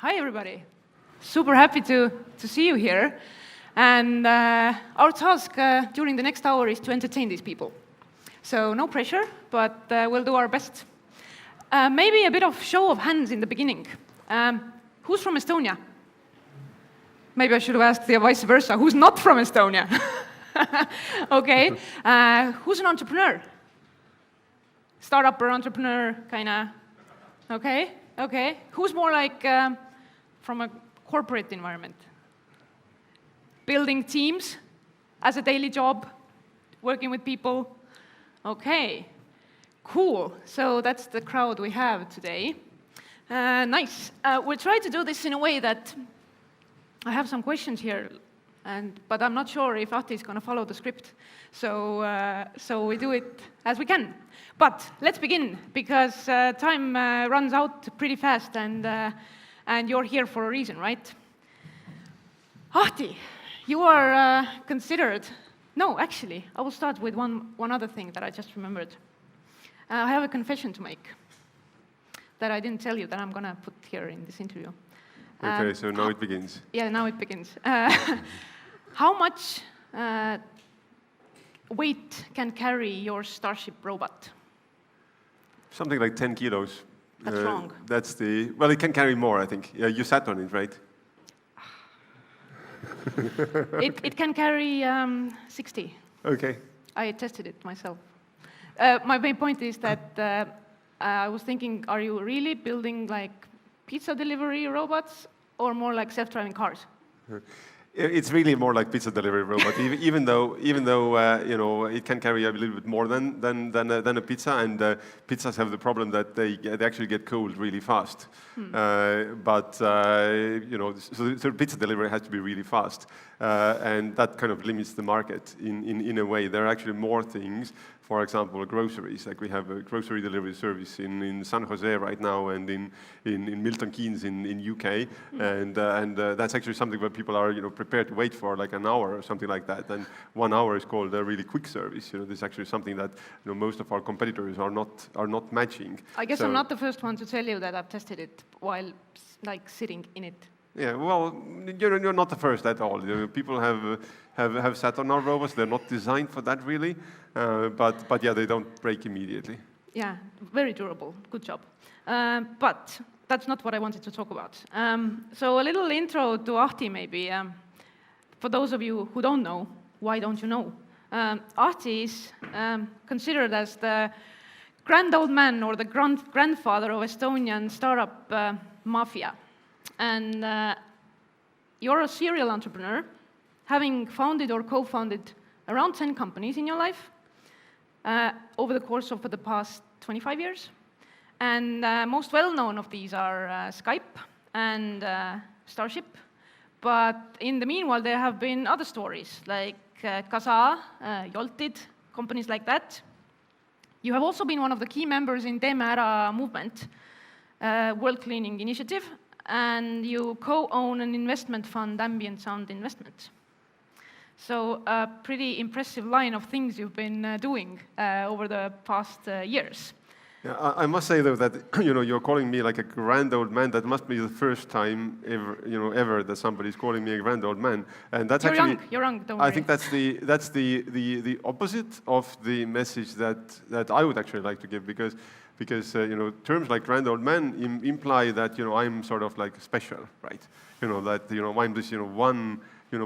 Hi, everybody. Super happy to see you here. And our task during the next hour is to entertain these people. So no pressure, but we'll do our best. Maybe a bit of show of hands in the beginning. Who's from Estonia? Maybe I should have asked the vice versa. Who's not from Estonia? Okay. Who's an entrepreneur? Startup or entrepreneur, kind of? Okay, okay. Who's more like from a corporate environment? Building teams as a daily job, working with people? Okay, cool. So that's the crowd we have today. Nice. We'll try to do this in a way that I have some questions here, but I'm not sure if Ahti is going to follow the script. So we do it as we can. But let's begin, because time runs out pretty fast, and you're here for a reason, right? Ahti, you are considered... No, actually, I will start with one other thing that I just remembered. I have a confession to make that I didn't tell you that I'm going to put here in this interview. Okay, so now it begins. Yeah, now it begins. How much weight can carry your Starship robot? Something like 10 kilos. That's wrong. That's the... Well, it can carry more, I think. Yeah, you sat on it, right? It can carry 60. Okay. I tested it myself. My main point is that I was thinking, are you really building like pizza delivery robots or more like self-driving cars? It's really more like pizza delivery robot, even though you know, it can carry a little bit more than a pizza, and pizzas have the problem that they actually get cold really fast. But you know, so pizza delivery has to be really fast, and that kind of limits the market in a way. There are actually more things. For example, groceries. Like we have a grocery delivery service in San Jose right now, and in Milton Keynes in UK, and that's actually something where people are prepared to wait for like an hour or something like that. And 1 hour is called a really quick service. This is actually something that most of our competitors are not matching. I guess I'm not the first one to tell you that I've tested it while like sitting in it. Yeah, well, you're not the first at all. People have sat on our robots. They're not designed for that really, but yeah, they don't break immediately. Yeah, very durable. Good job. But that's not what I wanted to talk about. So a little intro to Ahti maybe. For those of you who don't know, why don't you know? Ahti is considered as the grand old man or the grandfather of Estonian startup mafia. And you're a serial entrepreneur, having founded or co-founded around 10 companies in your life over the course of the past 25 years. And most well-known of these are Skype and Starship. But in the meanwhile, there have been other stories, like Kasa, Joltid, companies like that. You have also been one of the key members in Teeme Ära movement, World Cleaning Initiative, and you co-own an investment fund, Ambient Sound Investment. So a pretty impressive line of things you've been doing over the past years. Yeah, I must say though that you're calling me like a grand old man. That must be the first time ever that somebody's calling me a grand old man, and that's you're actually young. You're young. Don't worry. I think that's the opposite of the message that I would actually like to give, because terms like grand old man imply that I'm sort of like special, right? That I'm this one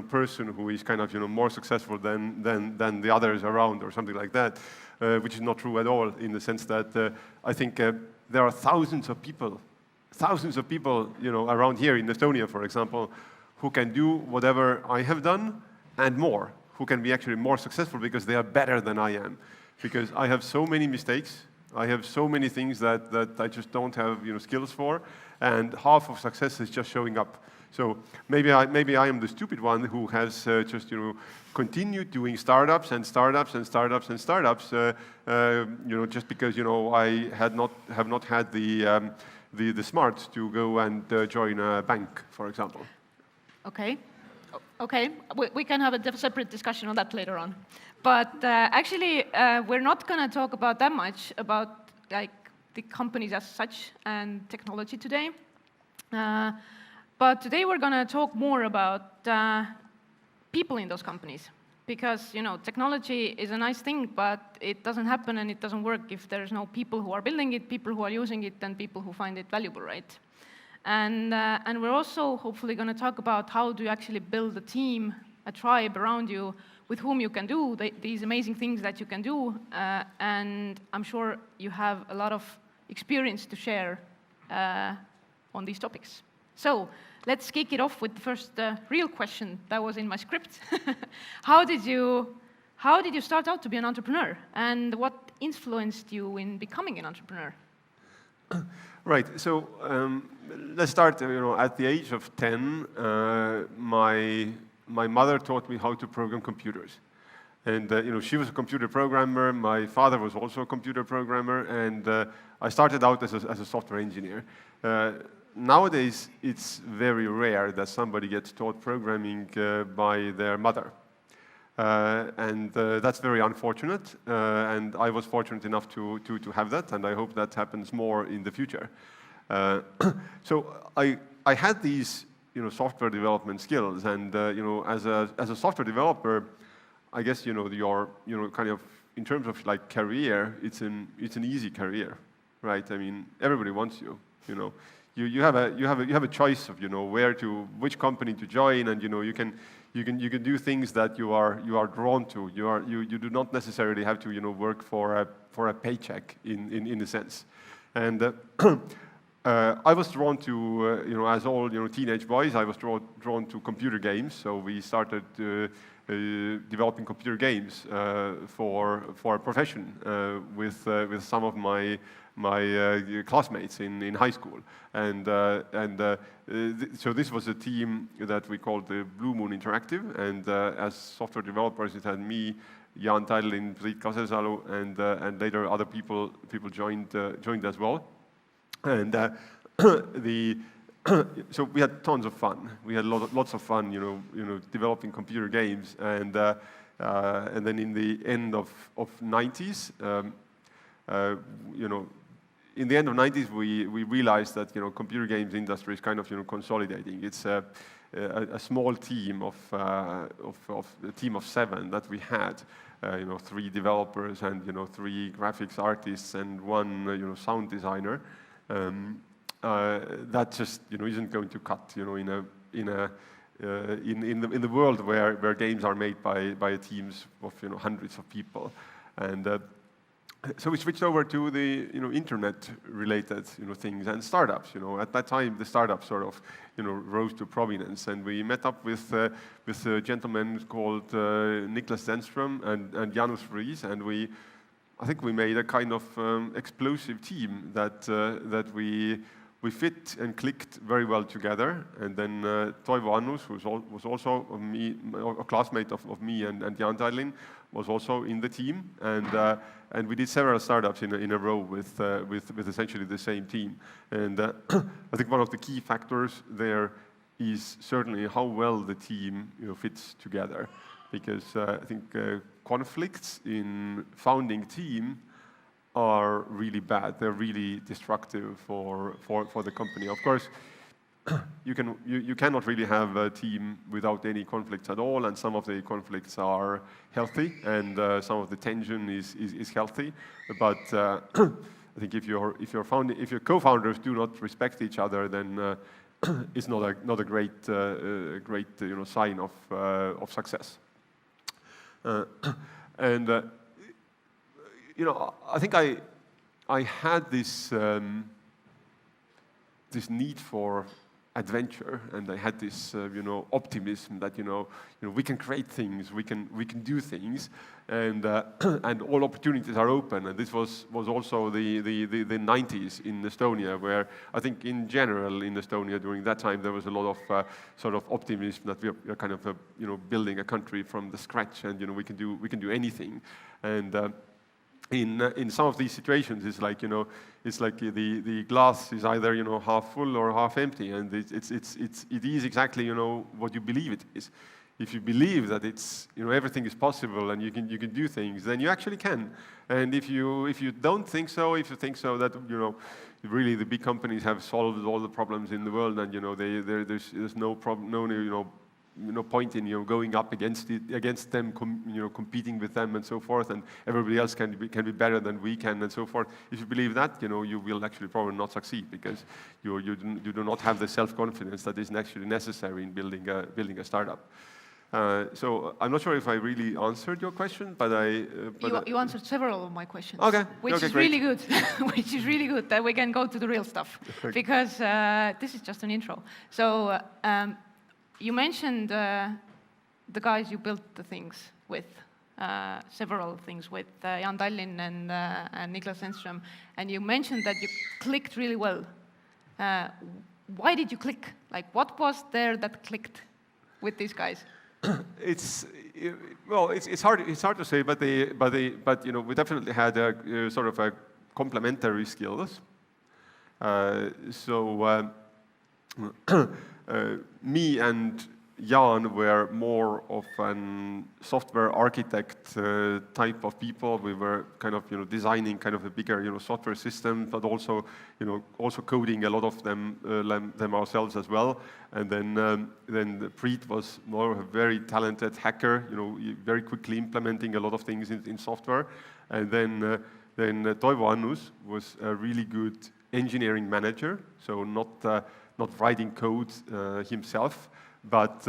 person who is kind of more successful than the others around or something like that, which is not true at all, in the sense that I think there are thousands of people around here in Estonia, for example, who can do whatever I have done and more, who can be actually more successful because they are better than I am, because I have so many mistakes. I have so many things that I just don't have skills for, and half of success is just showing up. So maybe I am the stupid one who has just continued doing startups and startups and startups and startups, just because I have not had the smarts to go and join a bank, for example. Okay. Okay, we can have a separate discussion on that later on. But actually, we're not going to talk about that much about like the companies as such and technology today. But today we're going to talk more about people in those companies. Because technology is a nice thing, but it doesn't happen and it doesn't work if there's no people who are building it, people who are using it, and people who find it valuable, right? And we're also hopefully going to talk about how do you actually build a team, a tribe around you with whom you can do these amazing things that you can do. And I'm sure you have a lot of experience to share on these topics. So let's kick it off with the first real question that was in my script. How did you start out to be an entrepreneur, and what influenced you in becoming an entrepreneur? Right. So let's start. At the age of 10, my mother taught me how to program computers, and she was a computer programmer. My father was also a computer programmer, and I started out as a software engineer. Nowadays, it's very rare that somebody gets taught programming by their mother. And that's very unfortunate, and I was fortunate enough to have that, and I hope that happens more in the future. So I had these software development skills, and as a software developer, I guess you're kind of in terms of like career, it's an easy career, right? I mean, everybody wants you. You have a choice of which company to join, and you can do things that you are drawn to. You do not necessarily have to work for a paycheck in a sense. And I was drawn to as all teenage boys, I was drawn to computer games. So we started developing computer games for a profession with some of my classmates in high school, and so this was a team that we called the Blue Moon Interactive, and as software developers, it had me, Jaan Tallinn, Priit Kasesalu, and later other people joined as well, and so we had tons of fun. We had lots of fun, developing computer games, and then in the end of 90s. In the end of 90s, we realized that computer games industry is kind of consolidating. It's a small team of a team of 7 that we had. 3 developers and 3 graphics artists and 1 sound designer. That just isn't going to cut in the world where games are made by teams of hundreds of people, and so we switched over to the internet-related things and startups. At that time, the startups sort of rose to prominence, and we met up with a gentleman called Niklas Zenström and Janus Vries, and I think we made a kind of explosive team that we fit and clicked very well together. And then Toivo Annus, who was also a classmate of me and Jaan Tallinn, was also in the team, and we did several startups in a row with essentially the same team. And I think one of the key factors there is certainly how well the team fits together, because I think conflicts in founding team are really bad. They're really destructive for the company. Of course, you cannot really have a team without any conflicts at all, and some of the conflicts are healthy, and some of the tension is healthy. But I think if your co-founders do not respect each other, then it's not a great sign of success. And I think I had this this need for adventure, and I had this optimism that we can create things, we can do things, and all opportunities are open. And this was also the 90s in Estonia, where I think in general in Estonia during that time there was a lot of sort of optimism that we are kind of building a country from the scratch, and we can do anything. And in some of these situations, it's like the glass is either half full or half empty, and it is exactly what you believe it is. If you believe that it's everything is possible and you can do things, then you actually can. And if you don't think so, if you think so that really the big companies have solved all the problems in the world, and there's no problem, no point in going up against them, competing with them and so forth, and everybody else can be better than we can and so forth. If you believe that, you will actually probably not succeed, because you do not have the self-confidence that is actually necessary in building a startup. So I'm not sure if I really answered your question, but you answered several of my questions. Okay. Which is great. really good. Which is really good that we can go to the real stuff, because this is just an intro. So you mentioned the guys you built the things with, several things with Jan Tallinn and Niklas Enström, and you mentioned that you clicked really well. Why did you click? Like, what was there that clicked with these guys? It's hard to say, but we definitely had a sort of a complementary skills. Me and Jan were more of an software architect type of people. We were kind of designing kind of a bigger software system, but also coding a lot of them ourselves as well. And then Preet was more of a very talented hacker, very quickly implementing a lot of things in software. And then Toivo Annus was a really good engineering manager, so not writing code himself, but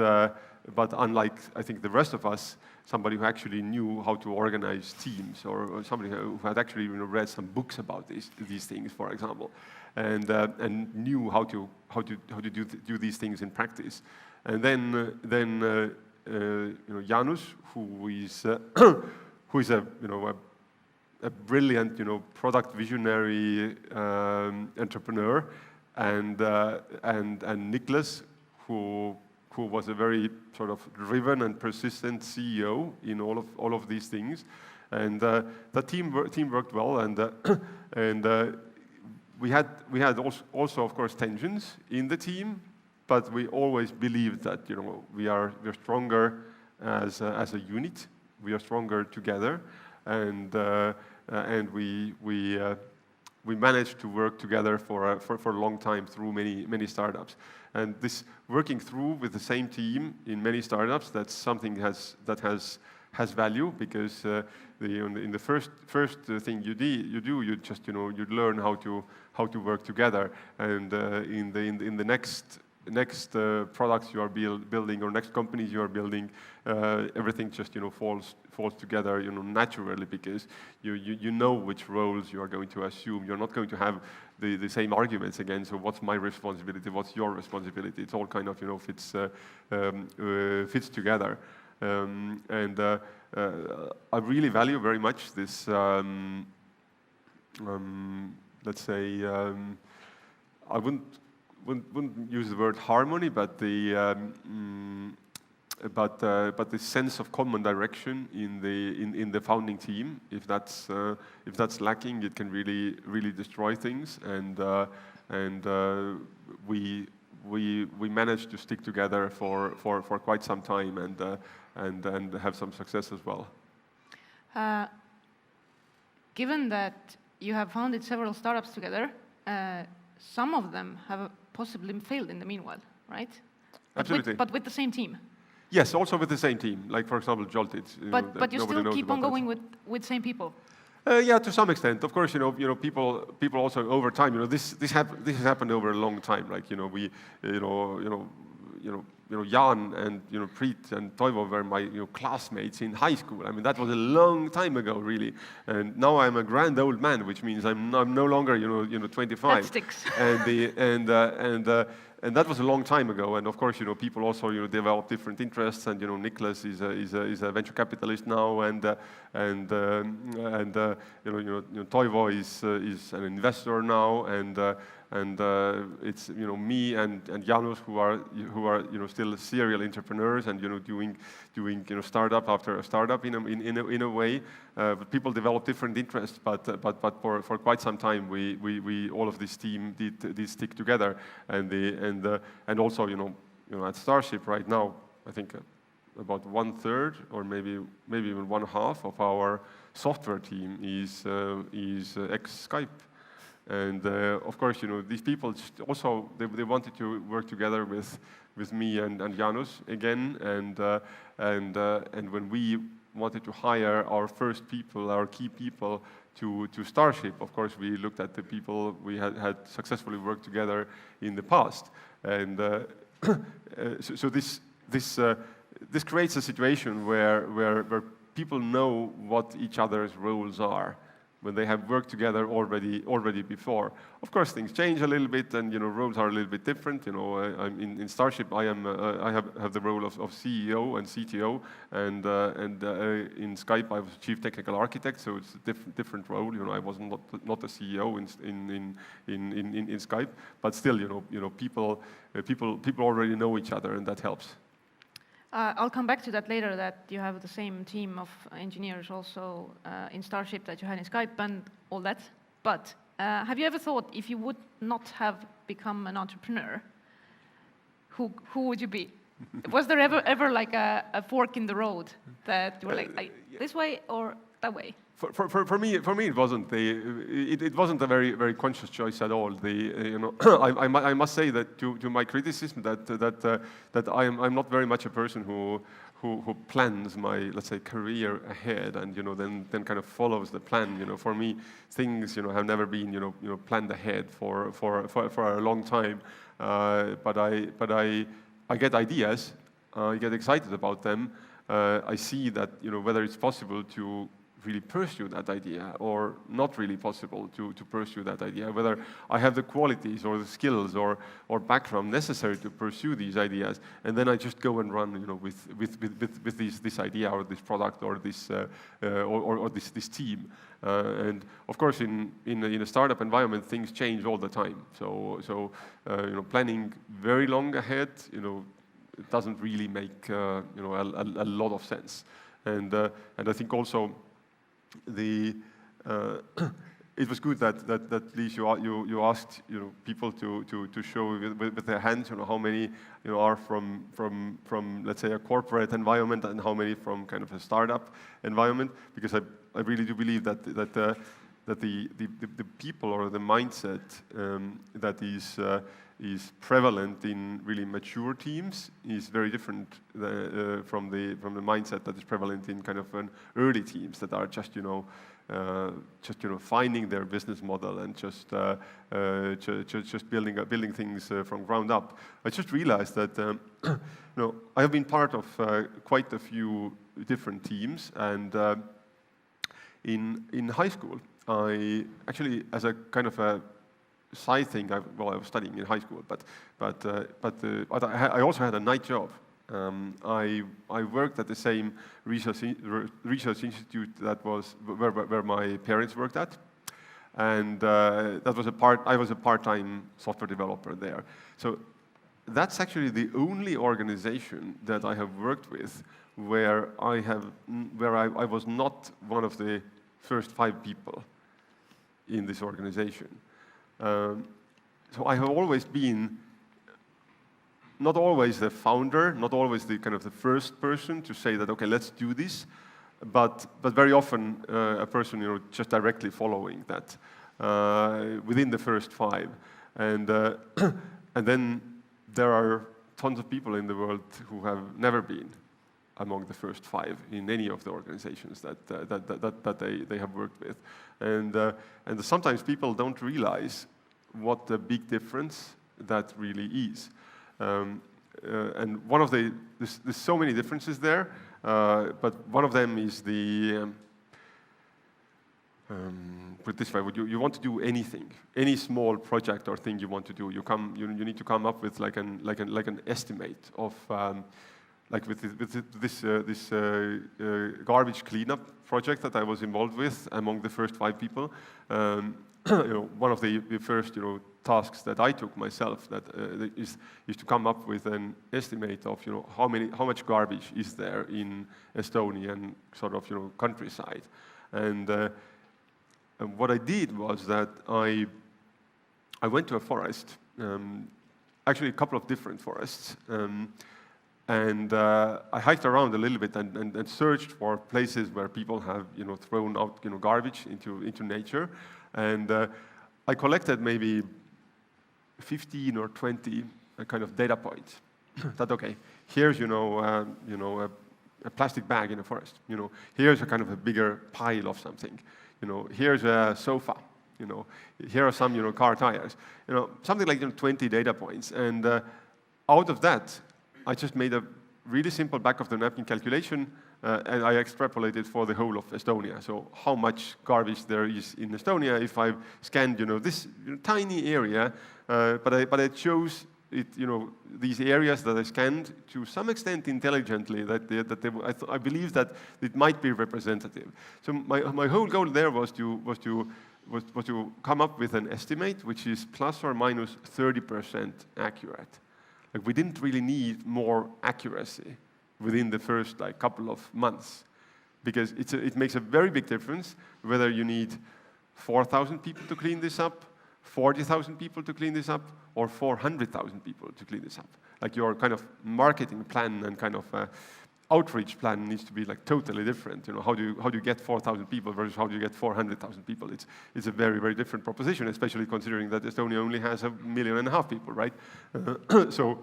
unlike, I think, the rest of us, somebody who actually knew how to organize teams, or somebody who had actually read some books about these things, for example, and knew how to do these things in practice. And then Janus, who is a brilliant product visionary entrepreneur, and Niklas, who was a very sort of driven and persistent CEO in all of these things, and the team worked well, and we had also of course tensions in the team, but we always believed that we're stronger as a unit, we are stronger together, and we managed to work together for a long time through many startups. And this working through with the same team in many startups, that's something that has value, because in the first thing you do, you just you learn how to work together, and in the next products you are building, or next companies you are building, everything just falls together naturally, because you know which roles you are going to assume. You're not going to have the same arguments again. So what's my responsibility? What's your responsibility? It's all kind of fits together. And I really value very much this. Let's say I wouldn't use the word harmony, but the sense of common direction in the founding team. If that's lacking, it can really destroy things. And we managed to stick together for quite some time, and have some success as well. Given that you have founded several startups together, some of them have possibly failed in the meanwhile, right? Absolutely. But with the same team. Yes, also with the same team. Like, for example, Jolted. But you still keep on going with same people. Yeah, to some extent. Of course, people also over time. This has happened over a long time. Like, Jan and Preet and Toivo were my classmates in high school. I mean, that was a long time ago, really. And now I'm a grand old man, which means I'm no longer 25. That sticks. And that was a long time ago. And of course, people also develop different interests. And Niklas is a venture capitalist now, and Toivo is an investor now, and it's me and Janus who are still serial entrepreneurs, and doing startup after startup in a way. But people develop different interests, but for quite some time we all of this team did stick together, and also at Starship right now, I think about 1/3 or maybe even 1/2 of our software team is ex-Skype. And of course, these people also they wanted to work together with me and Janus again. And when we wanted to hire our first people, our key people to Starship, of course, we looked at the people we had successfully worked together in the past. And so this creates a situation where people know what each other's roles are when they have worked together already before. Of course, things change a little bit, and roles are a little bit different. I'm in Starship. I have the role of CEO and CTO, and in Skype I was Chief Technical Architect, so it's a different role. I was not a CEO in Skype, but still, people already know each other, and that helps. I'll come back to that later, that you have the same team of engineers also in Starship that you had in Skype and all that. But have you ever thought, if you would not have become an entrepreneur, who would you be? Was there ever like a fork in the road that you were like this way or that way? For me, it wasn't it wasn't a very conscious choice at all. I must say that to my criticism that I'm not very much a person who plans my, let's say, career ahead and then kind of follows the plan. For me, things have never been planned ahead for a long time. But I get ideas, I get excited about them. I see that whether it's possible to really pursue that idea or not really possible to pursue that idea, whether I have the qualities or the skills or background necessary to pursue these ideas, and then I just go and run with this idea or this product or this or this team. And of course, in a startup environment, things change all the time. So planning very long ahead, it doesn't really make a lot of sense. And I think also it was good that Liis, you asked people to show with their hands how many are from let's say a corporate environment and how many from kind of a startup environment, because I really do believe that the people or the mindset that is prevalent in really mature teams is very different from the mindset that is prevalent in kind of an early teams that are just finding their business model and just building things from ground up. I just realized that I have been part of quite a few different teams, and in high school I actually, as a kind of a side thing, I was studying in high school, but I also had a night job. I worked at the same research institute that was where my parents worked at, and I was a part-time software developer there. So that's actually the only organization that I have worked with where I was not one of the first 5 people in this organization. So I have always been not always the founder, not always the kind of the first person to say that, okay, let's do this, but very often a person just directly following that within the first 5. And then there are tons of people in the world who have never been among the first 5 in any of the organizations that they have worked with. And sometimes people don't realize what the big difference that really is. And one of there's so many differences there, but one of them is put it this way, you want to do anything, any small project or thing you want to do, you need to come up with like an estimate of like with this garbage cleanup project that I was involved with among the first 5 people. One of the first tasks that I took myself is to come up with an estimate of how much garbage is there in Estonian sort of countryside. And what I did was that I went to a forest, actually a couple of different forests. And I hiked around a little bit and searched for places where people have thrown out garbage into nature, and I collected maybe 15 or 20 kind of data points. That okay, here's a plastic bag in a forest. Here's a kind of a bigger pile of something. Here's a sofa. Here are some car tires. Something like 20 data points. And out of that, I just made a really simple back of the napkin calculation, and I extrapolated for the whole of Estonia. So how much garbage there is in Estonia if I've scanned this tiny area, but I chose it, these areas that I scanned to some extent intelligently, I believe that it might be representative. So my whole goal there was to come up with an estimate which is plus or minus 30% accurate. Like, we didn't really need more accuracy within the first couple of months, because it makes a very big difference whether you need 4,000 people to clean this up, 40,000 people to clean this up, or 400,000 people to clean this up. Like, your kind of marketing plan and kind of outreach plan needs to be totally different. How do you get 4,000 people versus how do you get 400,000 people? It's a very, very different proposition, especially considering that Estonia only has 1.5 million people, right? So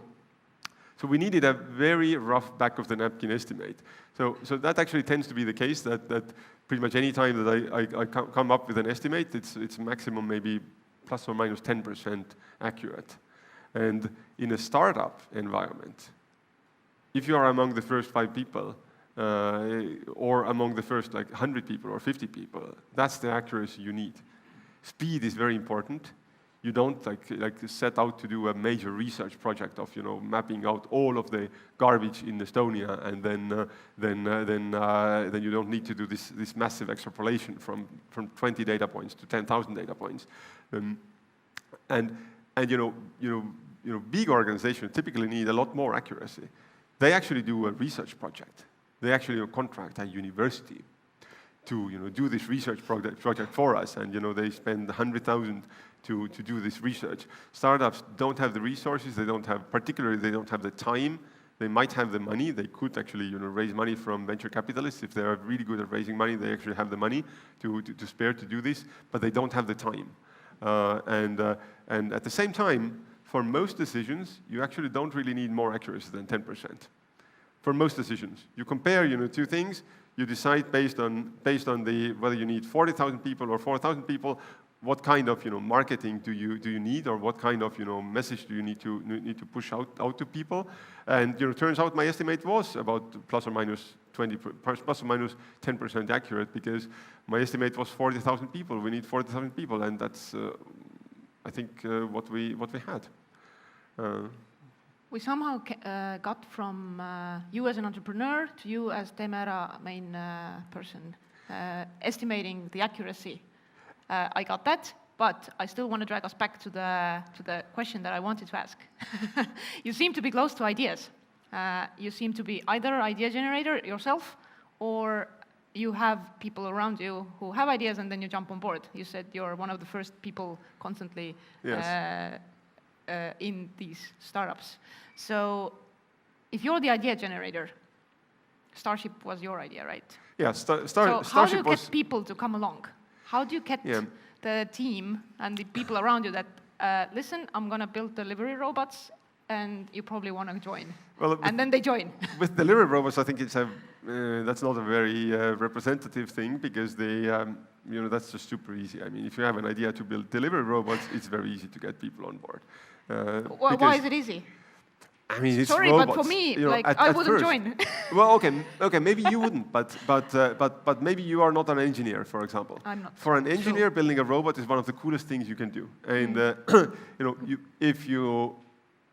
we needed a very rough back of the napkin estimate. So that actually tends to be the case that pretty much any time that I come up with an estimate, it's maximum maybe plus or minus 10% accurate. And in a startup environment, if you are among the first 5 people, or among the first 100 people or 50 people, that's the accuracy you need. Speed is very important. You don't set out to do a major research project of mapping out all of the garbage in Estonia, and then you don't need to do this massive extrapolation from 20 data points to 10,000 data points. And big organizations typically need a lot more accuracy. They actually do a research project. They actually contract a university to do this research project for us, and they spend 100,000 to do this research. Startups don't have the resources. Particularly they don't have the time. They might have the money. They could actually raise money from venture capitalists. If they are really good at raising money, they actually have the money to spare to do this, but they don't have the time. And at the same time, for most decisions, you actually don't really need more accuracy than 10%. For most decisions, you compare, two things. You decide based on whether you need 40,000 people or 4,000 people. What kind of marketing do you need, or what kind of message do you need to push out to people? And turns out my estimate was about plus or minus 10% accurate, because my estimate was 40,000 people. We need 40,000 people, and that's I think what we had. We somehow got from you as an entrepreneur to you as Temera main person, estimating the accuracy. I got that, but I still want to drag us back to the question that I wanted to ask. You seem to be close to ideas. You seem to be either idea generator yourself, or you have people around you who have ideas and then you jump on board. You said you're one of the first people constantly Yes. In these startups. So if you're the idea generator, Starship was your idea, right? Yeah, So Starship how do you was... get people to come along? How do you get the team and the people around you that, listen, I'm going to build delivery robots, and you probably want to join? Well, and then they join. With delivery robots, I think that's not a very representative thing, because that's just super easy. I mean, if you have an idea to build delivery robots, it's very easy to get people on board. Why is it easy? I mean, it's Sorry, robots. but for me, at I wouldn't first. join. Well, okay, maybe you wouldn't, but maybe you are not an engineer, for example. I'm not. For an engineer, building a robot is one of the coolest things you can do. And if you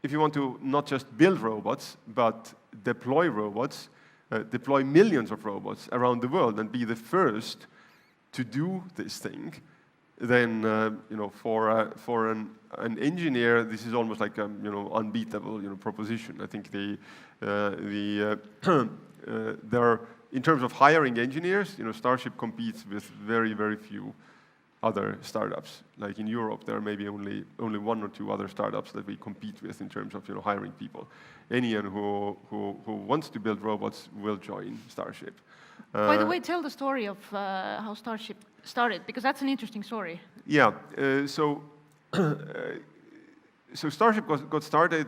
want to not just build robots, but deploy robots, deploy millions of robots around the world, and be the first to do this thing, then for an engineer, this is almost like unbeatable proposition. I think there are, in terms of hiring engineers, Starship competes with very, very few other startups. Like in Europe, there are maybe only 1 or 2 other startups that we compete with in terms of hiring people. Anyone who wants to build robots will join Starship. By the way, tell the story of how Starship started? Because that's an interesting story. Yeah, so Starship got started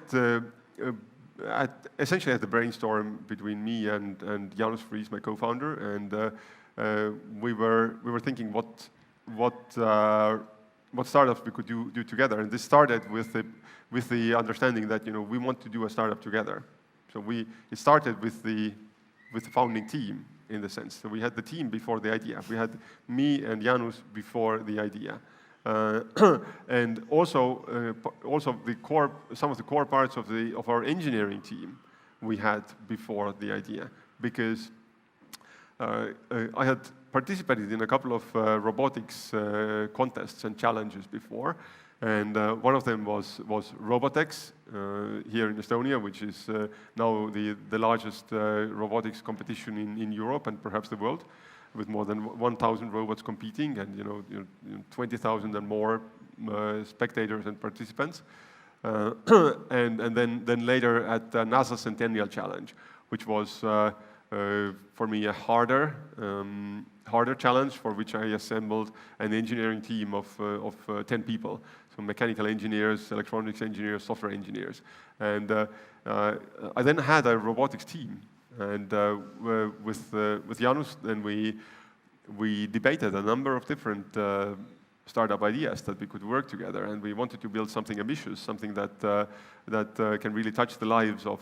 essentially at the brainstorm between me and Jaanus Friis, my co-founder, and we were thinking what startups we could do together, and this started with the understanding that we want to do a startup together. So it started with the founding team in the sense. So we had the team before the idea. We had me and Jaanus before the idea. And also some of the core parts of our engineering team we had before the idea, because I had participated in a couple of robotics contests and challenges before, and one of them was Robotex here in Estonia, which is now the largest robotics competition in Europe and perhaps the world, with more than 1,000 robots competing and 20,000 and more spectators and participants. And then later at the NASA Centennial Challenge, which was for me a harder challenge, for which I assembled an engineering team of 10 people. So mechanical engineers, electronics engineers, software engineers. And I then had a robotics team. And with Jaanus, then we debated a number of different startup ideas that we could work together, and we wanted to build something ambitious, something that can really touch the lives of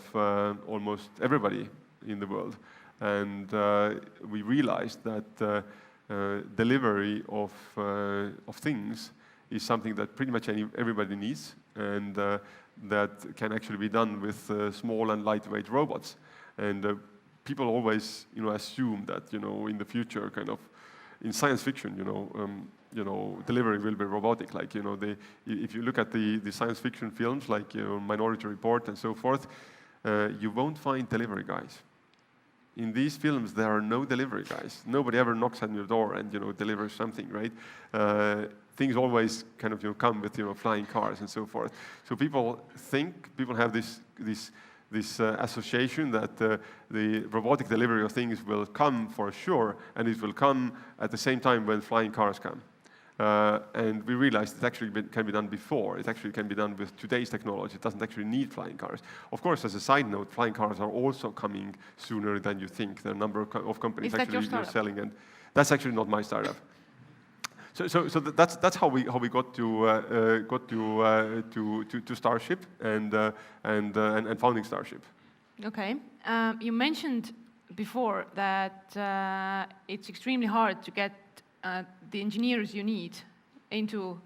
almost everybody in the world. And we realized that delivery of things is something that pretty much everybody needs, and that can actually be done with small and lightweight robots. And people always, assume that, in the future, kind of, in science fiction, delivery will be robotic. Like, if you look at the science fiction films, like Minority Report and so forth, you won't find delivery guys. In these films, there are no delivery guys. Nobody ever knocks on your door and delivers something, right? Things always kind of come with flying cars and so forth. So people have this association that the robotic delivery of things will come for sure, and it will come at the same time when flying cars come. And we realized it actually can be done before. It actually can be done with today's technology. It doesn't actually need flying cars. Of course, as a side note, flying cars are also coming sooner than you think. There are a number of companies actually selling, and that's actually not my startup. So that's how we got to Starship and founding Starship. Okay, you mentioned before that it's extremely hard to get the engineers you need into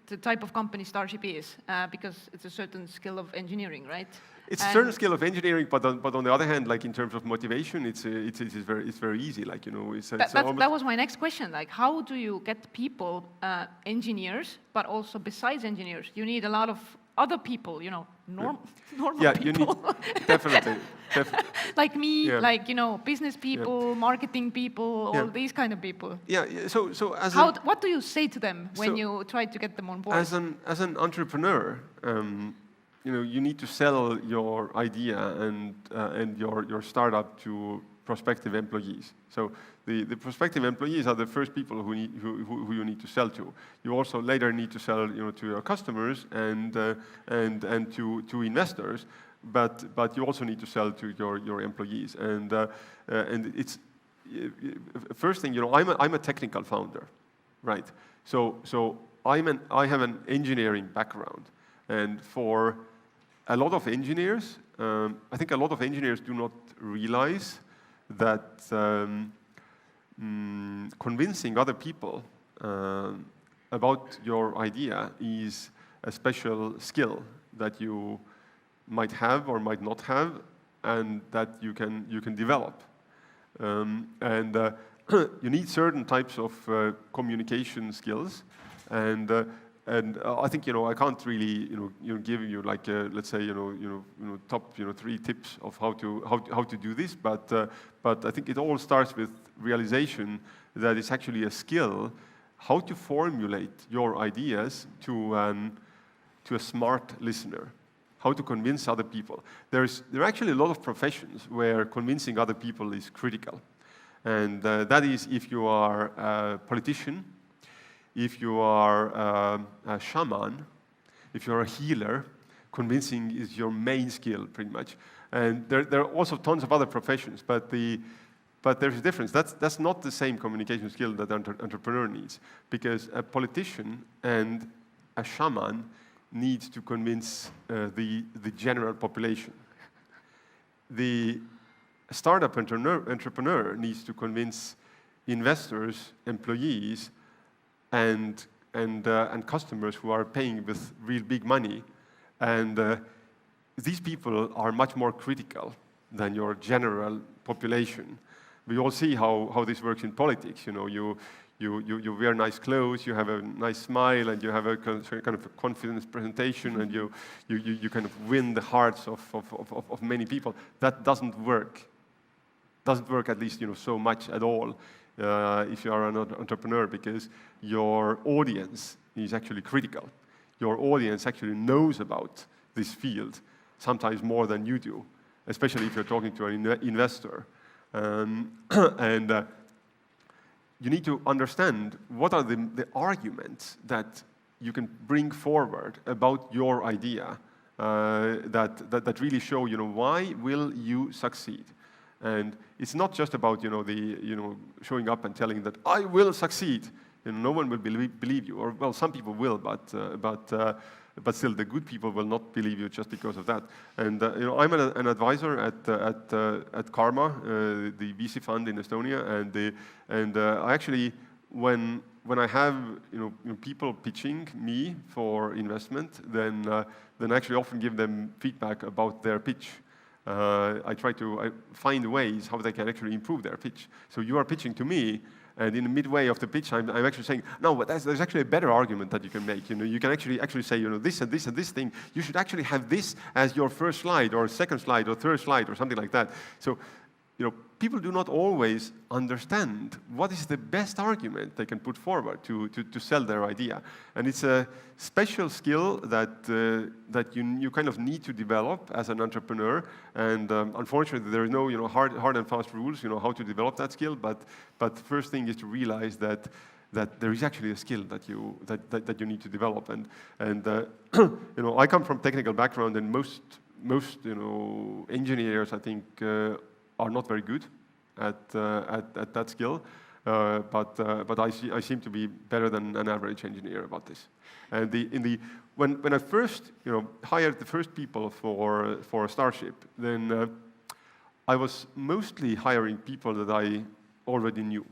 the type of company Starship is, because it's a certain skill of engineering, right? It's a certain skill of engineering, but on the other hand, like in terms of motivation, it's very easy. Like that was my next question. Like, how do you get people, engineers, but also besides engineers, you need a lot of other people, normal people. You need definitely. Like me, like business people, marketing people, all these kind of people. Yeah. So what do you say to them when you try to get them on board? As an entrepreneur, you need to sell your idea and your startup to prospective employees. So the prospective employees are the first people who you need to sell to. You also later need to sell to your customers and to investors, but you also need to sell to your employees. And it's first thing, I'm a technical founder, right? So I have an engineering background, and for a lot of engineers, I think a lot of engineers do not realize that convincing other people about your idea is a special skill that you might have or might not have, and that you can develop. And you need certain types of communication skills, and I think I can't really give you like let's say top 3 tips of how to do this, but I think it all starts with realization that it's actually a skill how to formulate your ideas to a smart listener, how to convince other people. There are actually a lot of professions where convincing other people is critical. And that is if you are a politician, if you are a shaman, if you're a healer, convincing is your main skill, pretty much. And there are also tons of other professions, but there's a difference. That's not the same communication skill that an entrepreneur needs, because a politician and a shaman needs to convince the general population. The startup entrepreneur needs to convince investors, employees, and customers who are paying with real big money. And these people are much more critical than your general population. We all see how this works in politics. You know, you wear nice clothes, you have a nice smile, and you have a kind of a confidence presentation, and you kind of win the hearts of many people. That doesn't work. Doesn't work, at least, so much at all if you are an entrepreneur, because your audience is actually critical. Your audience actually knows about this field, sometimes more than you do, especially if you're talking to an investor. You need to understand what are the arguments that you can bring forward about your idea that really show, why will you succeed. And it's not just about, showing up and telling that I will succeed. No one will believe you, or well, some people will, but still, the good people will not believe you just because of that. And I'm an advisor at Karma, the VC fund in Estonia, and I actually, when I have people pitching me for investment, then I actually often give them feedback about their pitch. I try to find ways how they can actually improve their pitch. So you are pitching to me, and in the midway of the pitch, I'm actually saying, no, but there's actually a better argument that you can make. You can actually say, this and this and this thing. You should actually have this as your first slide, or second slide, or third slide, or something like that. So, people do not always understand what is the best argument they can put forward to sell their idea. And it's a special skill that you kind of need to develop as an entrepreneur. And unfortunately, there is no hard and fast rules how to develop that skill. But the first thing is to realize that there is actually a skill that you need to develop. And I come from technical background, and most engineers, I think, are not very good at that skill, but I seem to be better than an average engineer about this. And when I first hired the first people for Starship, then I was mostly hiring people that I already knew,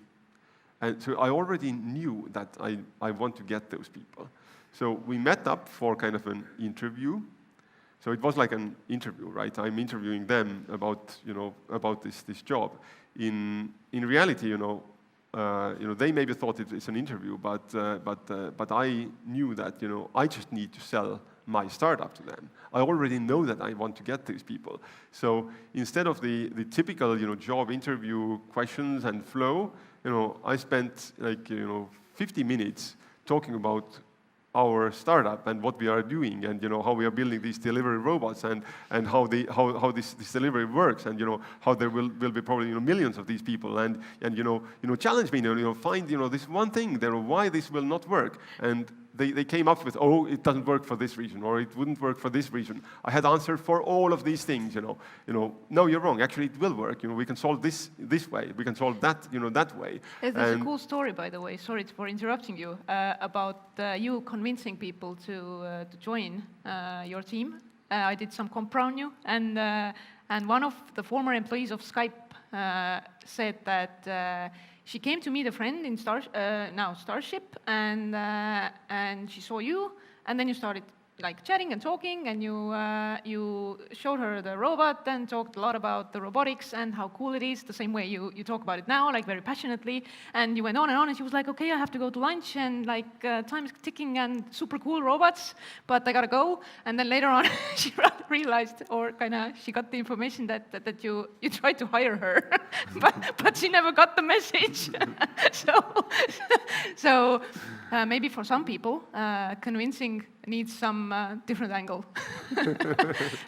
and so I already knew that I want to get those people. So we met up for kind of an interview. So it was like an interview, right? I'm interviewing them about this job. In reality, they maybe thought it's an interview, but I knew that I just need to sell my startup to them. I already know that I want to get these people. So instead of the typical job interview questions and flow, I spent 50 minutes talking about our startup and what we are doing, and how we are building these delivery robots, and how this delivery works, and how there will be probably millions of these people, and challenge me, find this one thing there, why this will not work. And they came up with, oh, it doesn't work for this reason, or it wouldn't work for this reason. I had answer for all of these things. No, you're wrong. Actually, it will work. We can solve this way. We can solve that that way. There's a cool story, by the way. Sorry for interrupting you. About you convincing people to join your team. I did some comp round you, and one of the former employees of Skype said that. She came to meet a friend in now Starship, and she saw you, and then you started chatting and talking, and you showed her the robot and talked a lot about the robotics and how cool it is, the same way you talk about it now, very passionately. And you went on, and she was like, okay, I have to go to lunch, and time is ticking, and super cool robots, but I gotta go. And then later on, she realized, or she got the information that you tried to hire her, but she never got the message. So maybe for some people, convincing needs some different angle.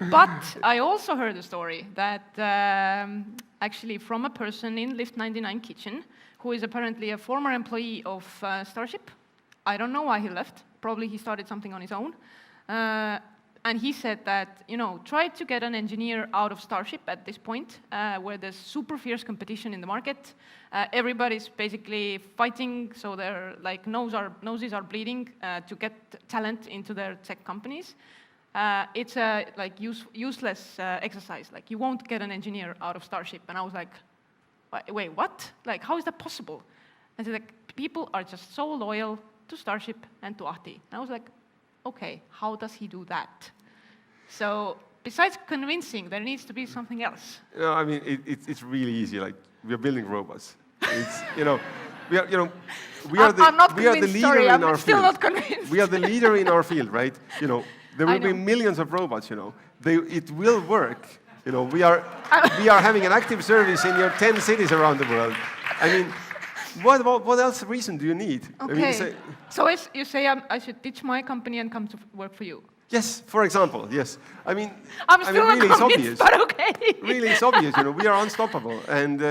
But I also heard a story that actually from a person in Lift 99 kitchen who is apparently a former employee of Starship. I don't know why he left. Probably he started something on his own. And he said that, try to get an engineer out of Starship at this point, where there's super fierce competition in the market. Everybody's basically fighting, so their noses are bleeding to get talent into their tech companies. It's a useless exercise. Like, you won't get an engineer out of Starship. And I was like, wait, what? Like, how is that possible? And like, people are just so loyal to Starship and to Ahti. And I was like, okay, how does he do that? So besides convincing, there needs to be something else. I mean, it's really easy. Like, we're building robots. It's, we are the leader in our field. I'm still not convinced. We are the leader in our field, right? There will be millions of robots. It will work. We are having an active service in 10 cities around the world. I mean, what else reason do you need? Okay. I mean, so you say I should ditch my company and come to work for you? Yes, for example, yes. I'm still not really convinced, but okay. Really, it's obvious. We are unstoppable, and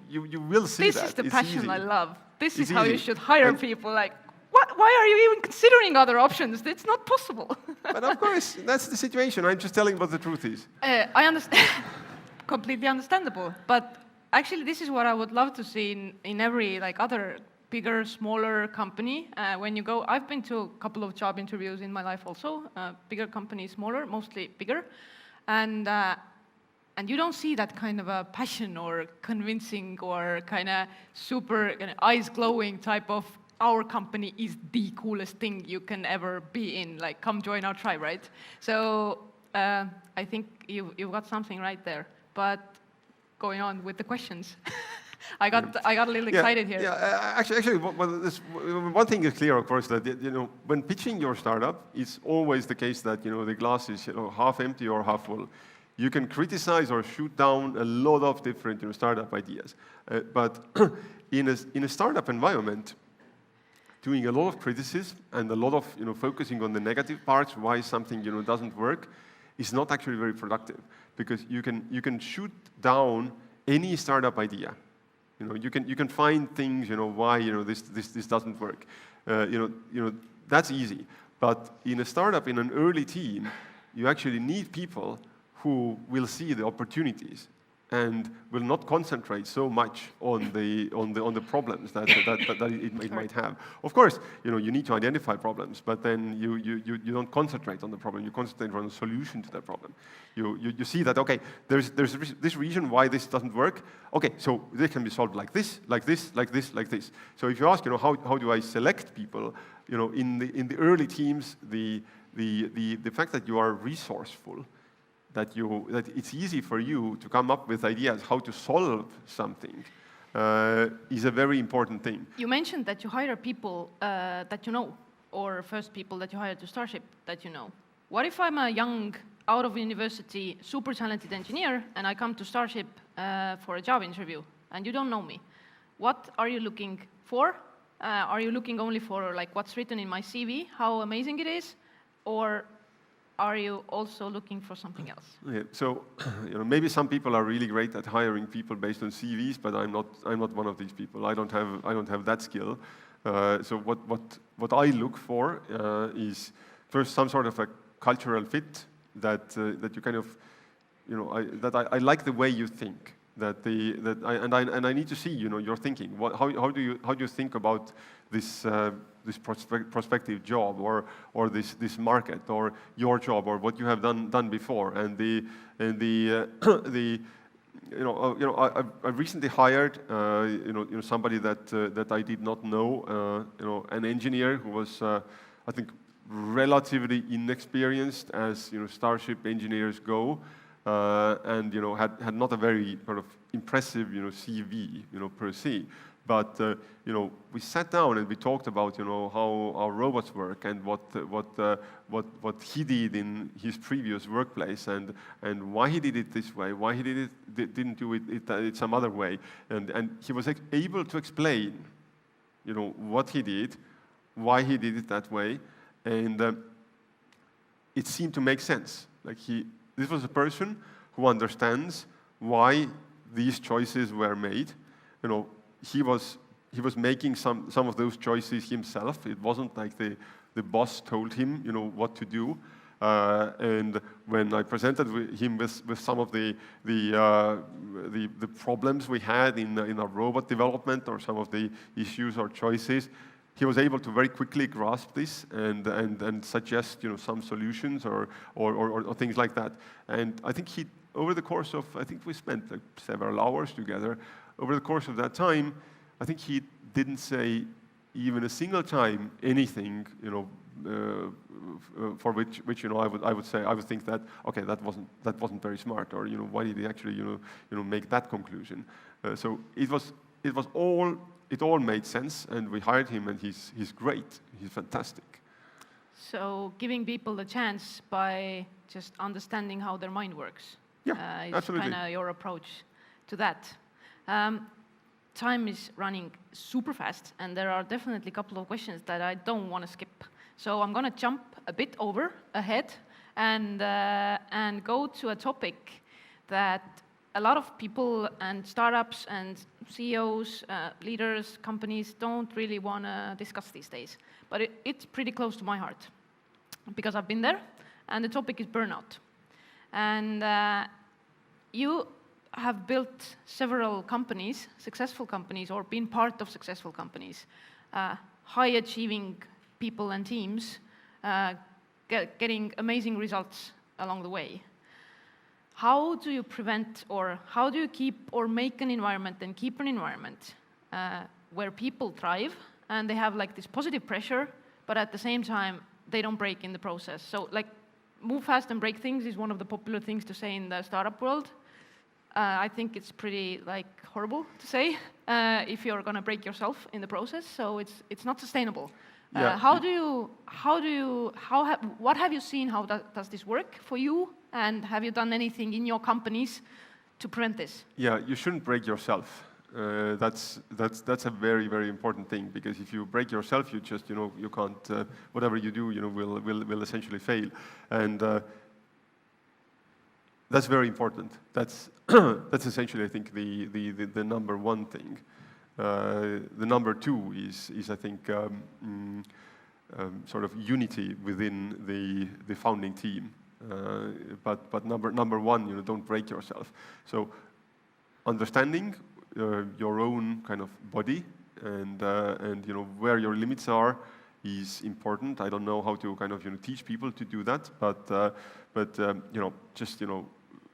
you will see this that. This is the it's passion easy. I love. This it's is how easy. You should hire people. Like, what? Why are you even considering other options? It's not possible. But of course, that's the situation. I'm just telling what the truth is. I understand. Completely understandable. But actually, this is what I would love to see in every other bigger, smaller company. When you go, I've been to a couple of job interviews in my life also. Bigger companies, smaller, mostly bigger, and you don't see that kind of a passion or convincing or kind of super eyes glowing type of our company is the coolest thing you can ever be in. Like, come join our tribe, right? So I think you've got something right there. But going on with the questions. I got a little excited here. Yeah, actually, one thing is clear, of course, that when pitching your startup, it's always the case that the glass is half empty or half full. You can criticize or shoot down a lot of different startup ideas, but in a startup environment, doing a lot of criticism and a lot of focusing on the negative parts, why something doesn't work, is not actually very productive, because you can shoot down any startup idea. You can find things, why this doesn't work. That's easy. But in a startup, in an early team, you actually need people who will see the opportunities and will not concentrate so much on the problems that it might have. Of course, you need to identify problems, but then you don't concentrate on the problem. You concentrate on the solution to that problem. You see that, okay, there's this reason why this doesn't work. Okay, so this can be solved like this, like this, like this, like this. So if you ask, how do I select people? In the early teams, the fact that you are resourceful, that it's easy for you to come up with ideas how to solve something, is a very important thing. You mentioned that you hire people that you know, or first people that you hired to Starship that you know. What if I'm a young, out of university, super talented engineer, and I come to Starship for a job interview, and you don't know me? What are you looking for? Are you looking only for what's written in my CV, how amazing it is, or are you also looking for something else? Yeah, so maybe some people are really great at hiring people based on CVs, but I'm not one of these people. I don't have that skill. So what I look for is first some sort of a cultural fit that you kind of I like the way you think. I need to see your thinking. How do you think about this prospective job or this market or your job or what you have done before? And I recently hired somebody that I did not know, an engineer who was I think relatively inexperienced as Starship engineers go. And had not a very sort of impressive CV per se, but we sat down and we talked about how our robots work and what he did in his previous workplace and why he did it this way, why he didn't do it some other way, and he was able to explain what he did, why he did it that way, and it seemed to make sense. Like this was a person who understands why these choices were made. You know, he was making some of those choices himself. It wasn't like the boss told him, you know, what to do. And when I presented him with some of the problems we had in our robot development or some of the issues or choices, he was able to very quickly grasp this and suggest, you know, some solutions or things like that. And I think over the course of, I think we spent like several hours together. Over the course of that time, I think he didn't say even a single time anything, you know, for which you know I would think that okay, that wasn't very smart, or you know, why did he actually you know make that conclusion? So it all made sense, and we hired him, and he's great. He's fantastic. So giving people the chance by just understanding how their mind works. Yeah, is absolutely. Kind of your approach to that. Time is running super fast, and there are definitely a couple of questions that I don't want to skip. So I'm going to jump a bit ahead, and go to a topic that a lot of people and startups and CEOs, leaders, companies don't really want to discuss these days. But it's pretty close to my heart because I've been there, and the topic is burnout. And you have built several companies, successful companies, or been part of successful companies, high-achieving people and teams, getting amazing results along the way. How do you prevent, or how do you keep or make an environment and keep an environment where people thrive and they have like this positive pressure, but at the same time, they don't break in the process? So like, move fast and break things is one of the popular things to say in the startup world. I think it's pretty like horrible to say if you're going to break yourself in the process. So it's not sustainable. Yeah. What have you seen? How does this work for you? And have you done anything in your companies to prevent this? Yeah, you shouldn't break yourself. That's a very, very important thing, because if you break yourself, you just, you know, you can't, whatever you do, you know, will essentially fail. And that's very important. That's essentially, I think, the number one thing. The number two is I think, sort of unity within the founding team. But number one, you know, don't break yourself. So understanding your own kind of body and you know where your limits are is important. I don't know how to kind of, you know, teach people to do that, but you know, just you know,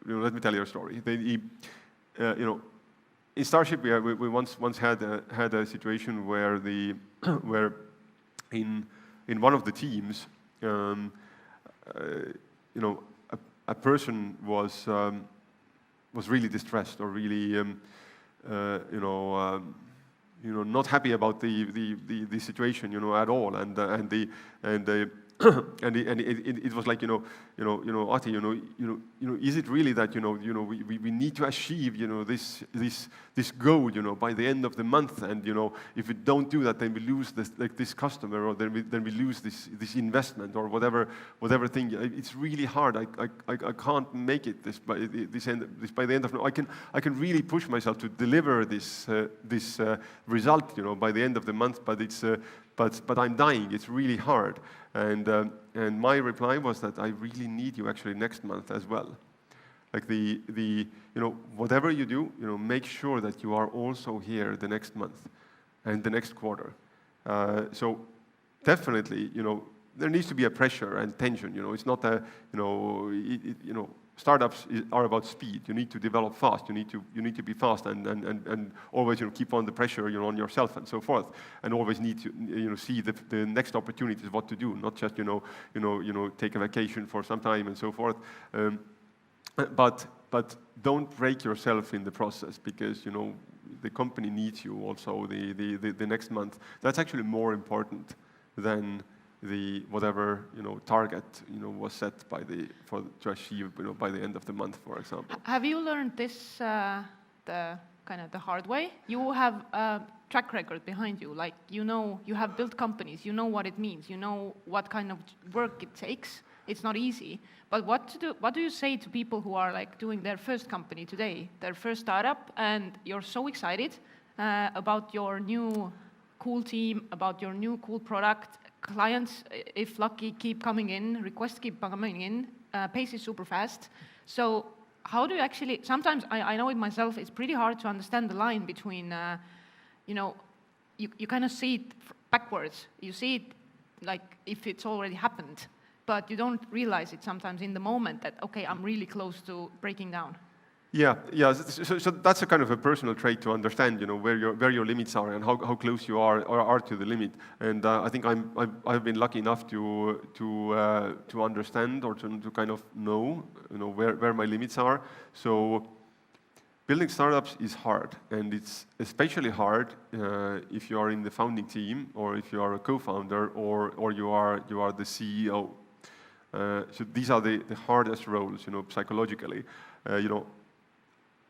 let me tell you a story. You know, in Starship we once had a situation where where in one of the teams, you know, a person was really distressed or really you know, not happy about the situation, you know, at all, and it was like, you know, Ahti, you know, is it really that, you know, we need to achieve, you know, this goal, you know, by the end of the month, and you know, if we don't do that, then we lose this customer, or then we lose this investment, or whatever thing. It's really hard. I can't make it by the end of. I can really push myself to deliver this result, you know, by the end of the month, but it's. But I'm dying. It's really hard, and my reply was that I really need you actually next month as well. Like you know, whatever you do, you know, make sure that you are also here the next month and the next quarter. So definitely, you know, there needs to be a pressure and tension. You know, it's not a, you know, startups are about speed. You need to develop fast. You need to be fast and always, you know, keep on the pressure, you know, on yourself and so forth. And always need to, you know, see the next opportunities, what to do, not just, you know, take a vacation for some time and so forth. But don't break yourself in the process, because, you know, the company needs you also the next month. That's actually more important than the whatever, you know, target, you know, was set to achieve, you know, by the end of the month, for example. Have you learned this the hard way? You have a track record behind you, like, you know, you have built companies, you know what it means, you know what kind of work it takes It's not easy. But what do you say to people who are like doing their first company today, their first startup, and you're so excited about your new cool team, about your new cool product, clients, if lucky, keep coming in, requests keep coming in, pace is super fast. So how do you actually, sometimes I know it myself, it's pretty hard to understand the line between, you kind of see it backwards. You see it like if it's already happened, but you don't realize it sometimes in the moment that, okay, I'm really close to breaking down. Yeah. So that's a kind of a personal trait to understand, where your limits are and how close you are to the limit. And I think I've been lucky enough to understand or to kind of know, where my limits are. So building startups is hard, and it's especially hard if you are in the founding team, or if you are a co-founder, or you are the CEO. So these are the hardest roles, psychologically.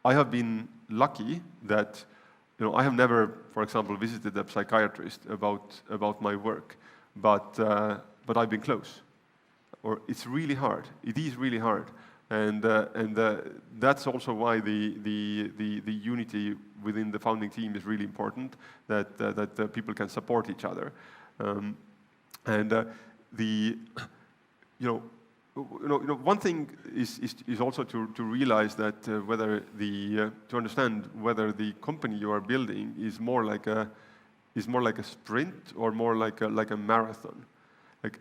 I have been lucky that I have never, for example, visited a psychiatrist about my work, but I've been close. Or it's really hard. It is really hard, and that's also why the unity within the founding team is really important. That people can support each other, one thing is also to realize that to understand whether the company you are building is more like a sprint or more like a marathon. Like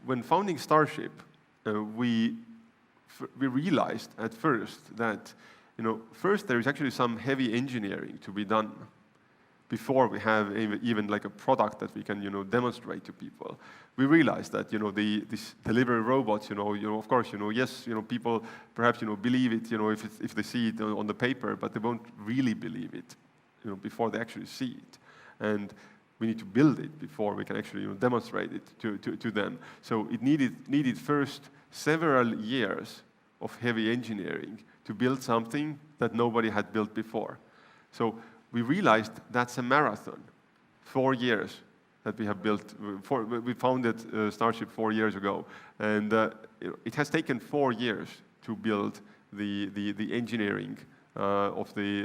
when founding Starship, we realized at first that first there is actually some heavy engineering to be done before we have even like a product that we can demonstrate to people. We realized that these delivery robots, of course, yes, people perhaps believe it, if they see it on the paper, but they won't really believe it, before they actually see it. And we need to build it before we can actually demonstrate it to them. So it needed first several years of heavy engineering to build something that nobody had built before. So we realized that's a marathon. 4 years that we have built. We founded Starship 4 years ago, and it has taken 4 years to build the engineering of the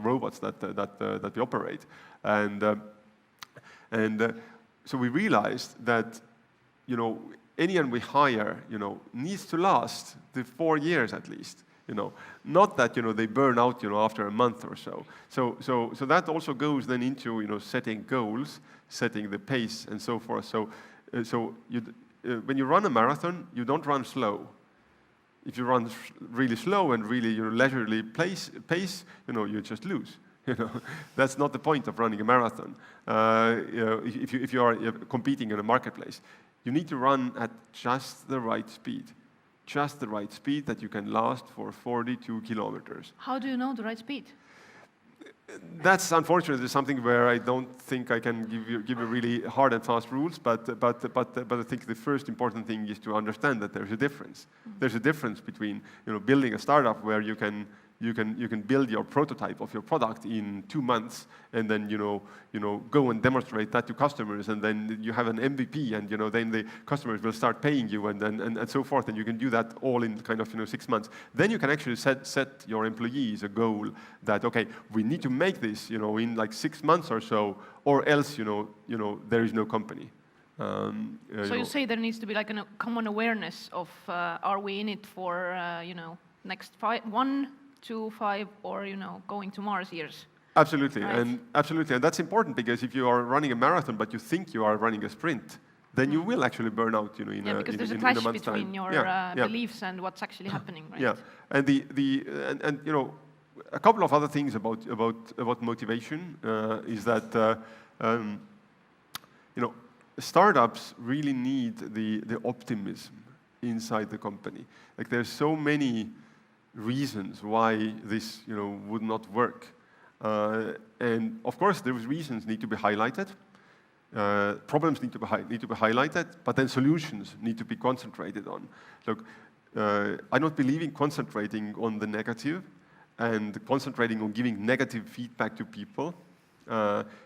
robots that we operate, and so we realized that anyone we hire needs to last the 4 years at least. Not that they burn out after a month or so. So that also goes then into setting goals, setting the pace, and so forth. So when you run a marathon, you don't run slow. If you run really slow and really leisurely pace, you just lose. That's not the point of running a marathon. If you are competing in a marketplace, you need to run at just the right speed. Just the right speed that you can last for 42 kilometers. How do you know the right speed? That's unfortunately something where I don't think I can give you really hard and fast rules, but I think the first important thing is to understand that there's a difference. Mm-hmm. There's a difference between building a startup where you can build your prototype of your product in 2 months, and then go and demonstrate that to customers, and then you have an MVP, and then the customers will start paying you, and so forth, and you can do that all in kind of 6 months. Then you can actually set your employees a goal that, okay, we need to make this in like 6 months or so, or else there is no company. So you say there needs to be like a common awareness of are we in it for next 1 to 5, or going to Mars years. Absolutely, right? and that's important, because if you are running a marathon but you think you are running a sprint, then you will actually burn out in a because there's a in clash a month's between time. your beliefs and what's actually happening, right? Yeah, and a couple of other things about motivation is that startups really need the optimism inside the company. Like there's so many reasons why this would not work, and of course those reasons need to be highlighted. Problems need to be highlighted, but then solutions need to be concentrated on. Look, I don't believe in concentrating on the negative and concentrating on giving negative feedback to people.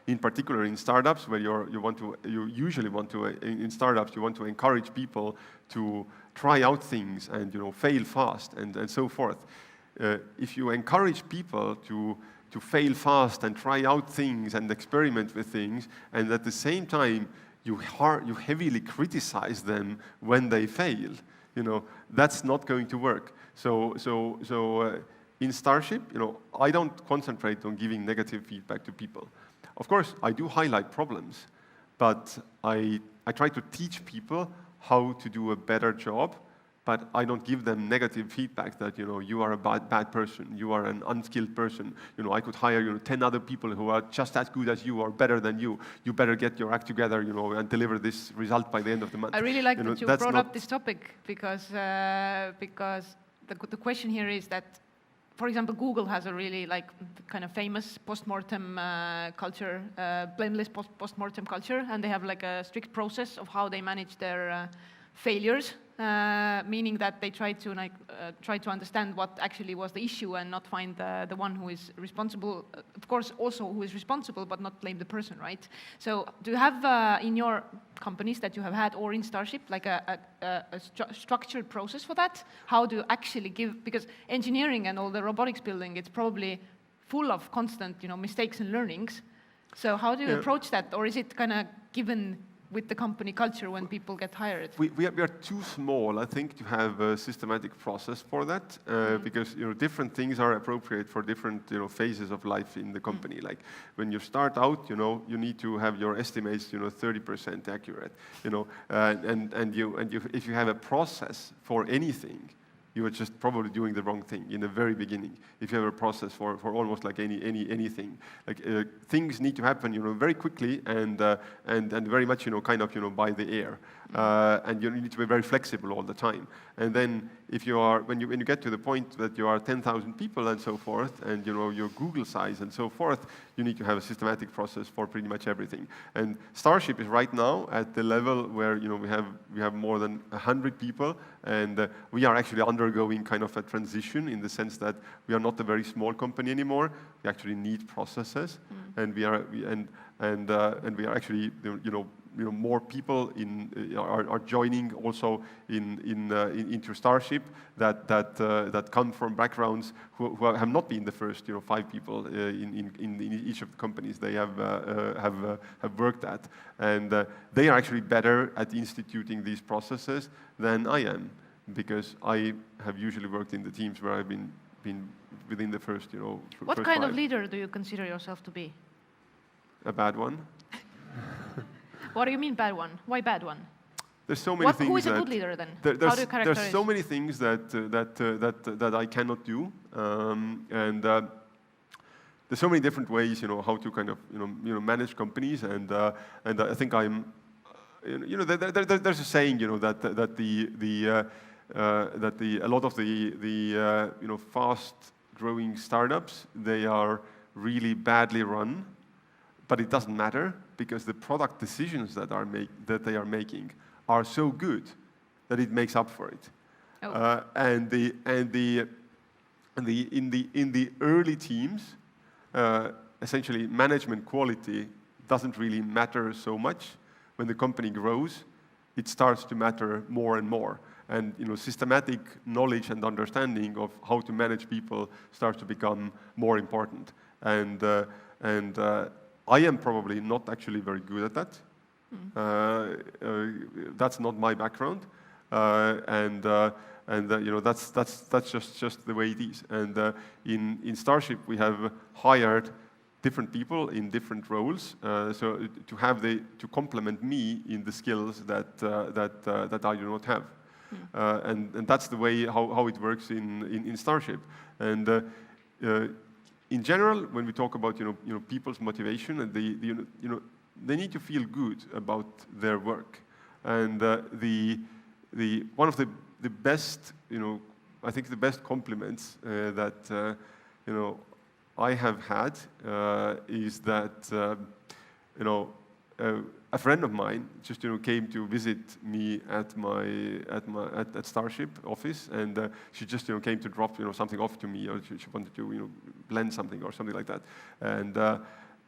in particular in startups, where you usually want to in startups you want to encourage people to try out things and fail fast and so forth. If you encourage people to fail fast and try out things and experiment with things, and at the same time you heavily criticize them when they fail, that's not going to work. So in Starship, I don't concentrate on giving negative feedback to people. Of course, I do highlight problems, but I try to teach people how to do a better job, but I don't give them negative feedback that, you are a bad person, you are an unskilled person. I could hire, 10 other people who are just as good as you or better than you. You better get your act together, and deliver this result by the end of the month. I really like that you brought up this topic because the question here is that, for example, Google has a really kind of famous postmortem culture, blameless postmortem culture, and they have a strict process of how they manage their failures. Meaning that they try to understand what actually was the issue and not find the one who is responsible. Of course, also who is responsible, but not blame the person, right? So, do you have in your companies that you have had or in Starship a structured process for that? How do you actually give? Because engineering and all the robotics building, it's probably full of constant, mistakes and learnings. So, how do you approach that, or is it kind of given with the company culture when people get hired? We are too small, I think, to have a systematic process for that, because different things are appropriate for different phases of life in the company. Like when you start out, you need to have your estimates 30% accurate, if you have a process for anything, you are just probably doing the wrong thing in the very beginning. If you have a process for almost like anything, things need to happen, very quickly and very much, by the air, and you need to be very flexible all the time. And then if you are, when you get to the point that you are 10,000 people and so forth, and your Google size and so forth, you need to have a systematic process for pretty much everything. And Starship is right now at the level where we have more than 100 people, and we are actually undergoing kind of a transition in the sense that we are not a very small company anymore. We actually need processes, and we are actually more people are joining also into Starship that come from backgrounds who have not been the first 5 people in each of the companies they have worked at, and they are actually better at instituting these processes than I am, because I have usually worked in the teams where I've been within the first What first kind 5. of leader do you consider yourself to be? A bad one. What do you mean bad one? Why bad one? There's so many things. Who is a good leader then? How do you characterize? There's so many things that I cannot do, and there's so many different ways, how to kind of manage companies, and I think I'm, there's a saying, that a lot of the fast-growing startups, they are really badly run, but it doesn't matter, because the product decisions that they are making are so good that it makes up for it. Oh. In the early teams, essentially management quality doesn't really matter so much. When the company grows, it starts to matter more and more. And systematic knowledge and understanding of how to manage people starts to become more important. And I am probably not actually very good at that. That's not my background, that's just the way it is. And in Starship, we have hired different people in different roles, so to complement me in the skills that I do not have. And that's the way how it works in Starship. And in general, when we talk about people's motivation, and they need to feel good about their work. And one of the best I think the best compliments that I have had is that a friend of mine just came to visit me at Starship office, and she just came to drop something off to me, or she wanted to blend something or something like that,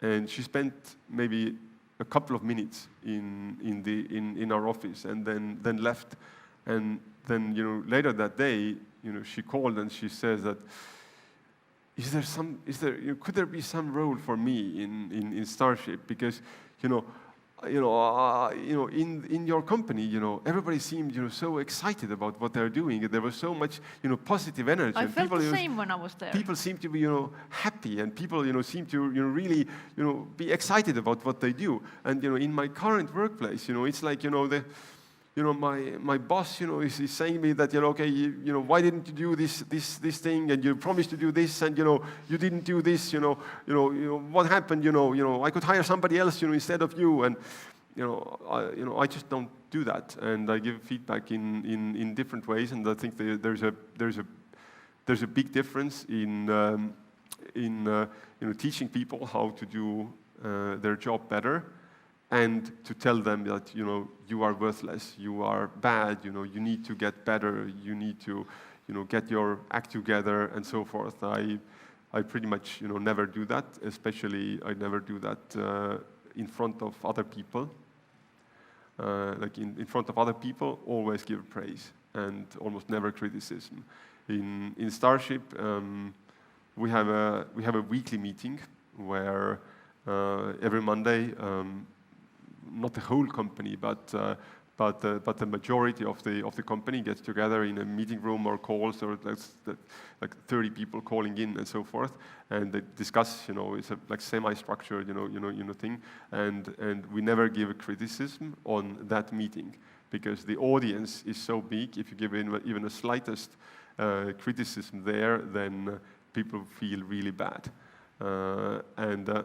and she spent maybe a couple of minutes in our office, and then left. And then later that day, she called and she says that, could there be some role for me in Starship? Because in your company, everybody seemed, so excited about what they're doing. There was so much, positive energy. I and felt people, the same when I was there. People seem to be, happy, and people, seem to, really, be excited about what they do. And in my current workplace, it's like, my boss, is saying to me that, okay, why didn't you do this thing, and you promised to do this, and you didn't do this, what happened, I could hire somebody else, instead of you, and I just don't do that, and I give feedback in different ways, and I think there's a big difference in teaching people how to do their job better, and to tell them that you are worthless, you are bad, you need to get better, you need to get your act together, and so forth. I pretty much never do that. Especially I never do that in front of other people. Like in front of other people, always give praise and almost never criticism. In Starship, we have a weekly meeting where every Monday. Not the whole company, but the majority of the company gets together in a meeting room or calls, or like 30 people calling in and so forth, and they discuss. It's a like semi-structured, thing, and we never give a criticism on that meeting, because the audience is so big. If you give even the slightest criticism there, then people feel really bad, and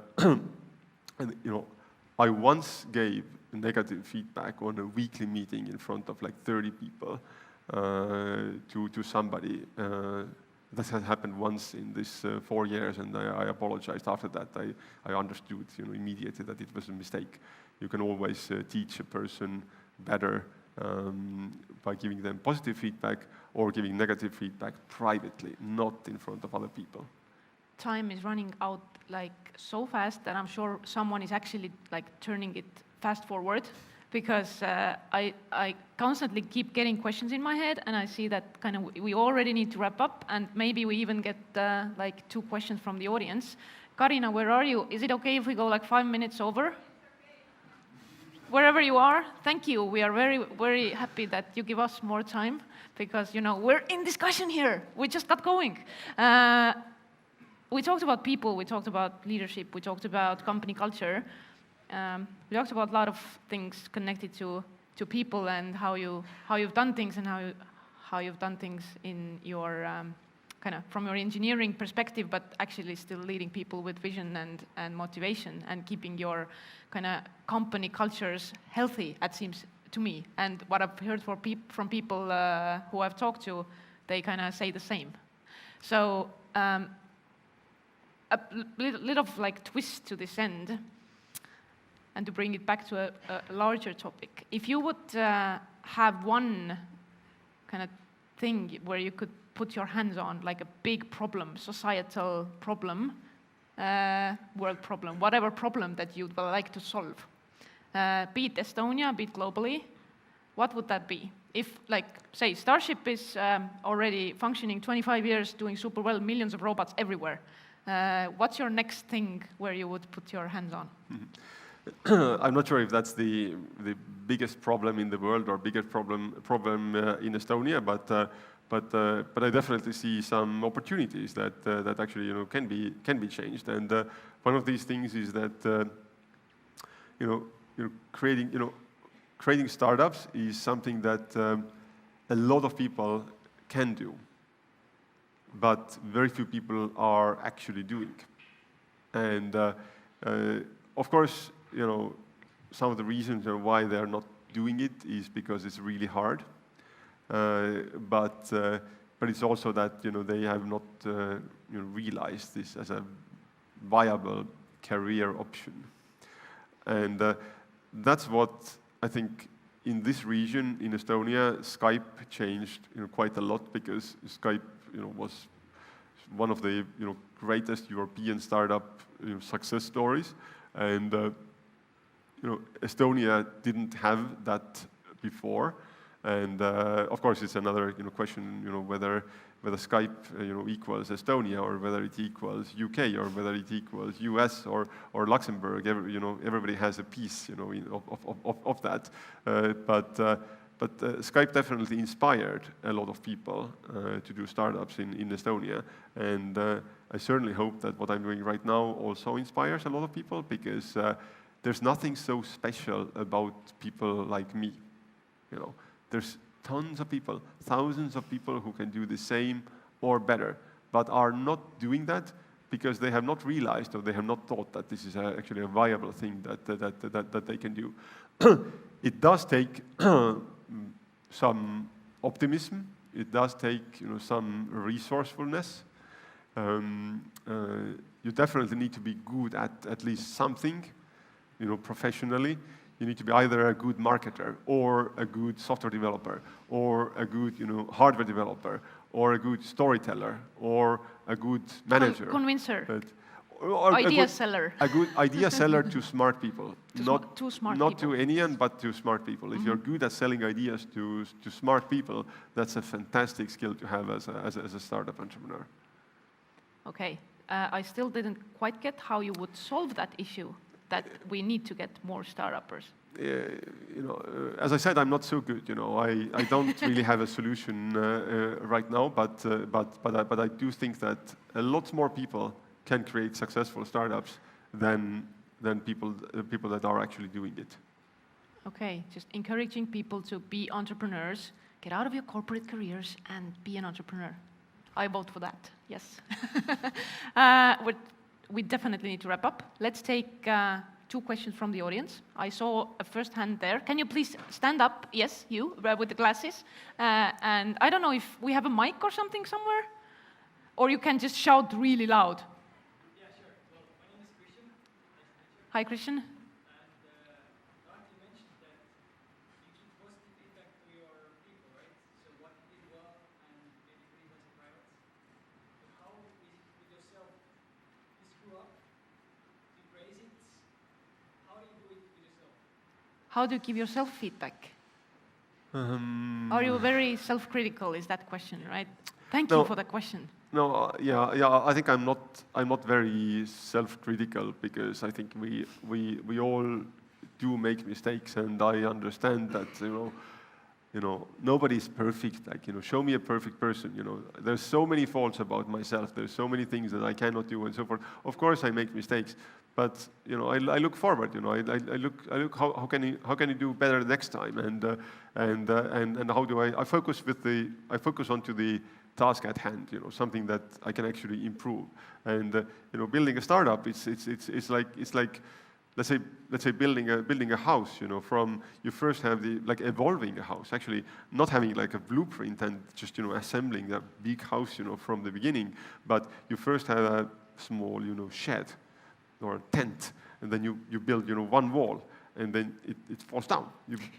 I once gave negative feedback on a weekly meeting in front of like 30 people to somebody. That has happened once in this 4 years, and I apologized after that. I understood immediately that it was a mistake. You can always teach a person better by giving them positive feedback or giving negative feedback privately, not in front of other people. Time is running out like so fast that I'm sure someone is actually like turning it fast forward, because I constantly keep getting questions in my head, and I see that kind of we already need to wrap up, and maybe we even get like 2 questions from the audience. Karina, where are you? Is it okay if we go like 5 minutes over? Wherever you are, thank you. We are very, very happy that you give us more time, because we're in discussion here. We just got going. We talked about people, we talked about leadership, we talked about company culture. We talked about a lot of things connected to people and how you've done things, and how you've done things in your kind of from your engineering perspective, but actually still leading people with vision and motivation, and keeping your kind of company cultures healthy, it seems to me. And what I've heard from people who I've talked to, they kind of say the same. So. A little of like twist to this end, and to bring it back to a larger topic. If you would have one kind of thing where you could put your hands on, like a big problem, societal problem, world problem, whatever problem that you'd like to solve, be it Estonia, be it globally, what would that be? If, like, say, Starship is already functioning 25 years, doing super well, millions of robots everywhere. What's your next thing where you would put your hands on? I'm not sure if that's the biggest problem in the world or biggest problem in Estonia, but I definitely see some opportunities that actually can be changed. And one of these things is that creating startups is something that a lot of people can do, but very few people are actually doing. And of course, some of the reasons why they're not doing it is because it's really hard. But it's also that they have not realized this as a viable career option. And that's what I think in this region in Estonia, Skype changed quite a lot, because Skype was one of the greatest European startup success stories, and Estonia didn't have that before, and of course it's another question whether Skype equals Estonia, or whether it equals UK, or whether it equals US or Luxembourg. Everybody has a piece of that, but Skype definitely inspired a lot of people to do startups in Estonia, and I certainly hope that what I'm doing right now also inspires a lot of people, because there's nothing so special about people like me. There's tons of people, thousands of people who can do the same or better, but are not doing that because they have not realized, or they have not thought that this is actually a viable thing that they can do. It does take some optimism. It does take some resourcefulness. You definitely need to be good at least something, professionally. You need to be either a good marketer, or a good software developer, or a good hardware developer, or a good storyteller, or a good manager. Convincer. Or idea seller. A good idea seller to smart people. Not to anyone, but to smart people. If you're good at selling ideas to smart people, that's a fantastic skill to have as a startup entrepreneur. Okay. I still didn't quite get how you would solve that issue, that we need to get more startuppers. As I said, I'm not so good. I don't really have a solution right now, but I do think that a lot more people can create successful startups than people that are actually doing it. Okay, just encouraging people to be entrepreneurs, get out of your corporate careers and be an entrepreneur. I vote for that, yes. We definitely need to wrap up. Let's take 2 questions from the audience. I saw a first hand there. Can you please stand up? Yes, you, with the glasses. And I don't know if we have a mic or something somewhere, or you can just shout really loud. Yeah, sure. Well, my name is Christian. Nice to meet you. Hi, Christian. And Ahti mentioned that you give positive feedback to your people, right? So what you did well and maybe critical and private. But how is it with yourself? You screw up, you praise it. How do you do it with yourself? How do you give yourself feedback? Are you very self-critical, is that question, right? Thank you for the question. No, yeah. I think I'm not very self-critical, because I think we all do make mistakes, and I understand that nobody's perfect. Like show me a perfect person. There's so many faults about myself. There's so many things that I cannot do, and so forth. Of course, I make mistakes, but I look forward. I look how can you do better next time, and how do I focus onto the task at hand, something that I can actually improve. And building a startup, it's like let's say building a house. From you first have evolving a house, actually not having like a blueprint and just assembling a big house from the beginning, but you first have a small shed or a tent, and then you build one wall, and then it falls down.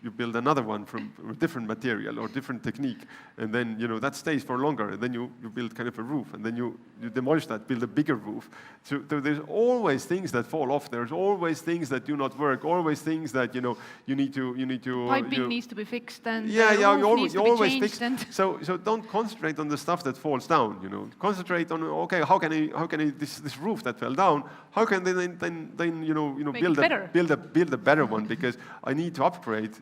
You build another one from a different material or different technique, and then that stays for longer, and then you build kind of a roof, and then you demolish that, build a bigger roof. So there's always things that fall off. There's always things that do not work. Always things that you need to. Piping needs to be fixed, and you needs to be fix. changed. So don't concentrate on the stuff that falls down. Concentrate on how can I this roof that fell down? How can they then build a better one, because I need to upgrade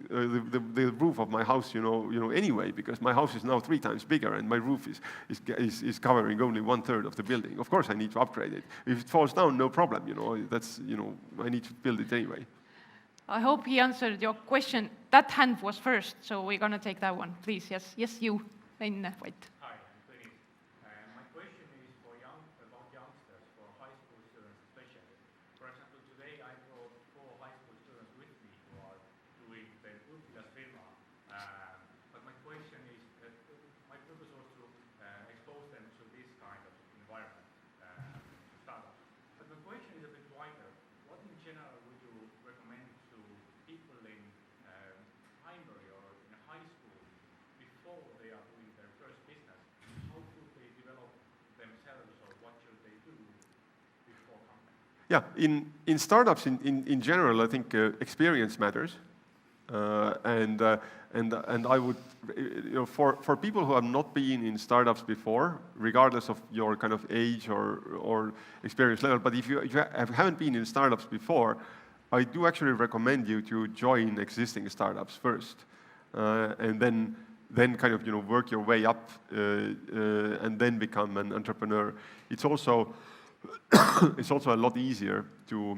the roof of my house, anyway, because my house is now 3 times bigger, and my roof is covering only 1/3 of the building. Of course, I need to upgrade it. If it falls down, no problem. That's I need to build it anyway. I hope he answered your question. That hand was first, so we're gonna take that one, please. Yes, you in white. Hi, I'm Liis. My question is about youngsters, for high school students especially. For example, today I brought 4 high school students with me who are doing the firma. But my question is, my purpose was to expose them to this kind of environment, startup. But my question is a bit wider. What in general would you recommend to people in primary or in high school before they are doing their first business? Yeah, in startups in general, I think experience matters, and I would, for people who have not been in startups before, regardless of your kind of age or experience level, but if you haven't been in startups before, I do actually recommend you to join existing startups first, and then kind of work your way up, and then become an entrepreneur. It's also a lot easier to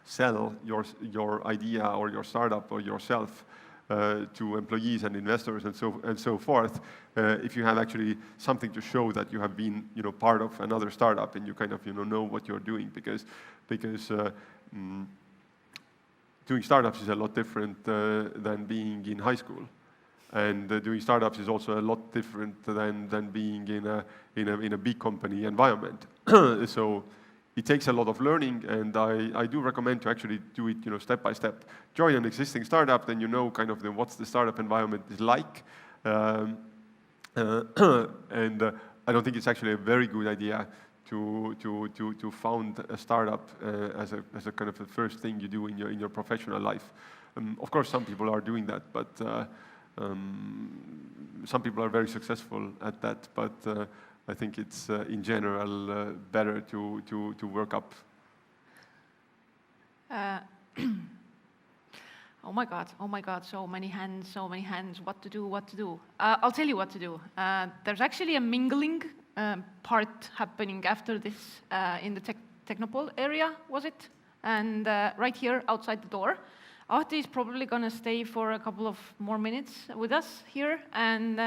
sell your idea or your startup or yourself to employees and investors and so forth if you have actually something to show that you have been part of another startup and you kind of know what you're doing, because doing startups is a lot different than being in high school. And doing startups is also a lot different than being in a big company environment. So it takes a lot of learning, and I do recommend to actually do it step by step. Join an existing startup, then kind of what's the startup environment is like. And I don't think it's actually a very good idea to found a startup as a kind of the first thing you do in your professional life. Of course, some people are doing that, but some people are very successful at that, but I think it's in general better to work up. Oh my God, so many hands, what to do. I'll tell you what to do. There's actually a mingling part happening after this in the Technopole area, was it? And right here outside the door. Ahti is probably going to stay for a couple of more minutes with us here, and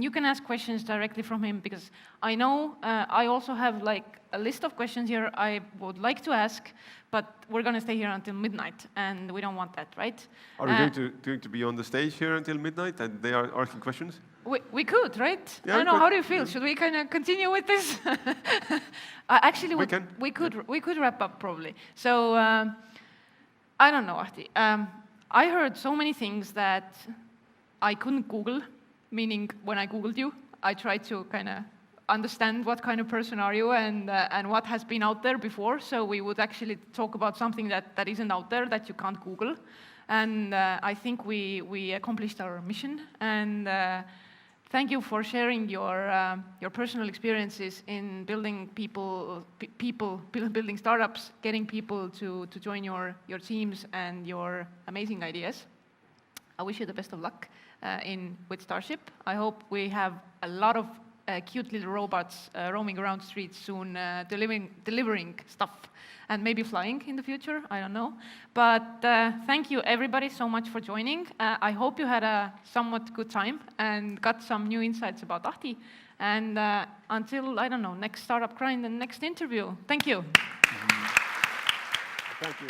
you can ask questions directly from him, because I know I also have like a list of questions here I would like to ask, but we're going to stay here until midnight, and we don't want that, right? Are we going to be on the stage here until midnight, and they are asking questions? We could, right? Yeah, I don't know. How do you feel? Should we kind of continue with this? Actually, we could wrap up probably. So. I don't know, Ahti. I heard so many things that I couldn't Google, meaning when I Googled you, I tried to kind of understand what kind of person are you and what has been out there before, so we would actually talk about something that isn't out there, that you can't Google. And I think we accomplished our mission, and thank you for sharing your personal experiences in building building startups, getting people to join your teams and your amazing ideas. I wish you the best of luck with Starship. I hope we have a lot of cute little robots roaming around streets soon, delivering stuff, and maybe flying in the future, I don't know. But thank you everybody so much for joining. I hope you had a somewhat good time and got some new insights about Ahti. And until, I don't know, next Startup Grind and next interview. Thank you. Thank you.